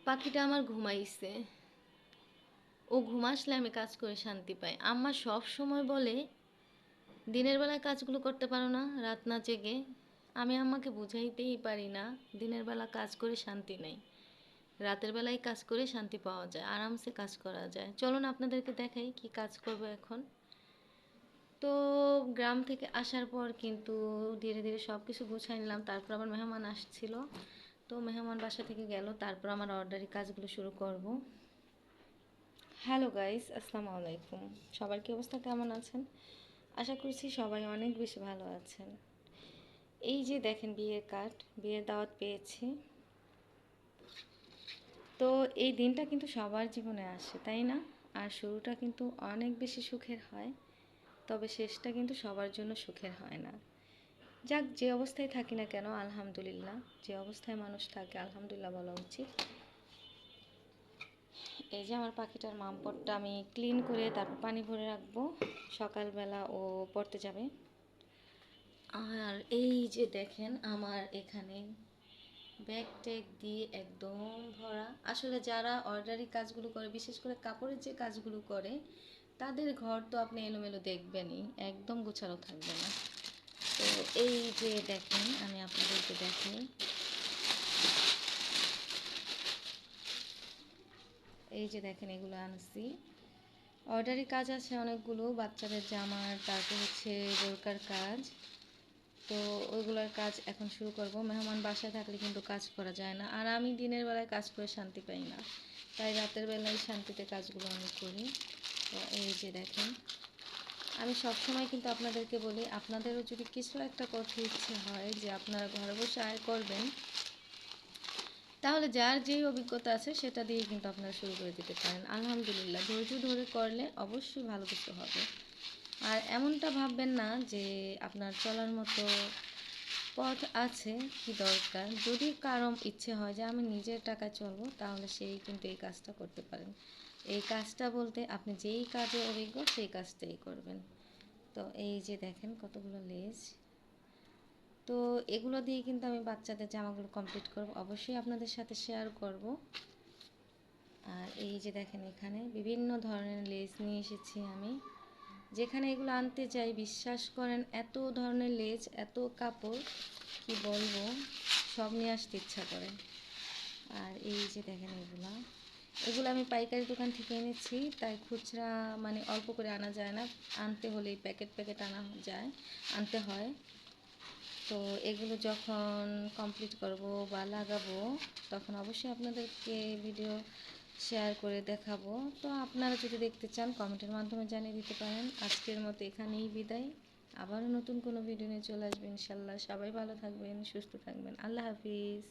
পাখিটা আমার ঘুমাইছে। ও ঘুমাসলে আমি কাজ করে শান্তি পাই। আম্মা সব সময় বলে দিনের বেলায় কাজগুলো করতে পারো না রাত না জেগে। আমি আম্মাকে বুঝাইতেই পারি না দিনের বেলা কাজ করে শান্তি নেই, রাতের বেলায় কাজ করে শান্তি পাওয়া যায়, আরামসে কাজ করা যায়। চলুন আপনাদেরকে দেখাই কি কাজ করব এখন। তো গ্রাম থেকে আসার পর কিন্তু ধীরে ধীরে সব কিছু গুছাই নিলাম। তারপর আবার মেহমান আসছিল, তো মেহমান বাসা থেকে গেল, তারপর আমার অর্ডারি কাজগুলো শুরু করব। হ্যালো গাইস, আসসালামু আলাইকুম। সবার কি অবস্থা, কেমন আছেন? আশা করছি সবাই অনেক বেশি ভালো আছেন। এই যে দেখেন বিয়ের কার্ড, বিয়ের দাওয়াত পেয়েছি। তো এই দিনটা কিন্তু সবার জীবনে আসে, তাই না? আর শুরুটা কিন্তু অনেক বেশি সুখের হয়, তবে শেষটা কিন্তু সবার জন্য সুখের হয় না। যাক, যে অবস্থায় থাকি না কেন আলহামদুলিল্লাহ, যে অবস্থায় মানুষ থাকে আলহামদুলিল্লাহ বলা উচিত। এই যে আমার পাখিটার মামপটটা আমি ক্লিন করে তারপর পানি ভরে রাখবো, সকালবেলা ও পড়তে যাবে। আর এই যে দেখেন আমার এখানে ব্যাগ ট্যাগ দিয়ে একদম ভরা। আসলে যারা অর্ডারি কাজগুলো করে, বিশেষ করে কাপড়ের যে কাজগুলো করে, তাদের ঘর তো আপনি এলোমেলো দেখবেনই, একদম গোছানো থাকবে না। তো এই যে দেখেন, আমি আপনাদেরকে দেখাই। এই যে দেখেন, এগুলো আনছি। অর্ডারি কাজ আছে অনেকগুলো, বাচ্চাদের জামার, তারপর হচ্ছে বোরকার কাজ। তো ওইগুলোর কাজ এখন শুরু করব। মেহমান বাসায় থাকলে কিন্তু কাজ করা যায় না, আর আমি দিনের বেলায় কাজ করে শান্তি পাই না, তাই রাতের বেলায় শান্তিতে কাজগুলো আমি করি। তো এই যে দেখেন, আমি সবসময় কিন্তু আপনাদেরকে বলি, আপনাদেরও যদি কিছু একটা করতে ইচ্ছে হয় যে আপনারা ঘরে বসে আয় করবেন, তাহলে যার যেই অভিজ্ঞতা আছে সেটা দিয়ে কিন্তু আপনারা শুরু করে দিতে পারেন। আলহামদুলিল্লাহ, ধৈর্য ধরে করলে অবশ্যই ভালো কিছু হবে। আর এমনটা ভাববেন না যে আপনার চলার মতো পথ আছে, কি দরকার। যদি কারো ইচ্ছে হয় যে আমি নিজের টাকায় চলবো, তাহলে সেই কিন্তু এই কাজটা করতে পারেন। এই কাজটা বলতে আপনি যেই কাজে অভিজ্ঞ সেই কাজটাই করবেন। তো এই যে দেখেন কতগুলো লেস। তো এগুলো দিয়ে কিন্তু আমি বাচ্চাদের জামাগুলো কমপ্লিট করব, অবশ্যই আপনাদের সাথে শেয়ার করব। আর এই যে দেখেন, এখানে বিভিন্ন ধরনের লেস নিয়ে এসেছি আমি। যেখানে এগুলো আনতে চাই, বিশ্বাস করেন, এত ধরনের লেস, এত কাপড়, কি বলবো, সব নিয়ে আসতে ইচ্ছা করে। আর এই যে দেখেন, এগুলো আমি পাইকারি দোকান থেকে এনেছি, তাই খুচরা মানে অল্প করে আনা যায় না, আনতে হলেই প্যাকেট প্যাকেট আনতে হয়। তো এগুলো যখন কমপ্লিট করব বা লাগাবো, তখন অবশ্যই আপনাদেরকে ভিডিও শেয়ার করে দেখাবো। তো আপনারা যদি দেখতে চান কমেন্টের মাধ্যমে জানিয়ে দিতে পারেন। আজকের মতো এখানেই বিদায়, আবারও নতুন কোনো ভিডিও নিয়ে চলে আসবেন ইনশাল্লাহ। সবাই ভালো থাকবেন, সুস্থ থাকবেন। আল্লাহ হাফিজ।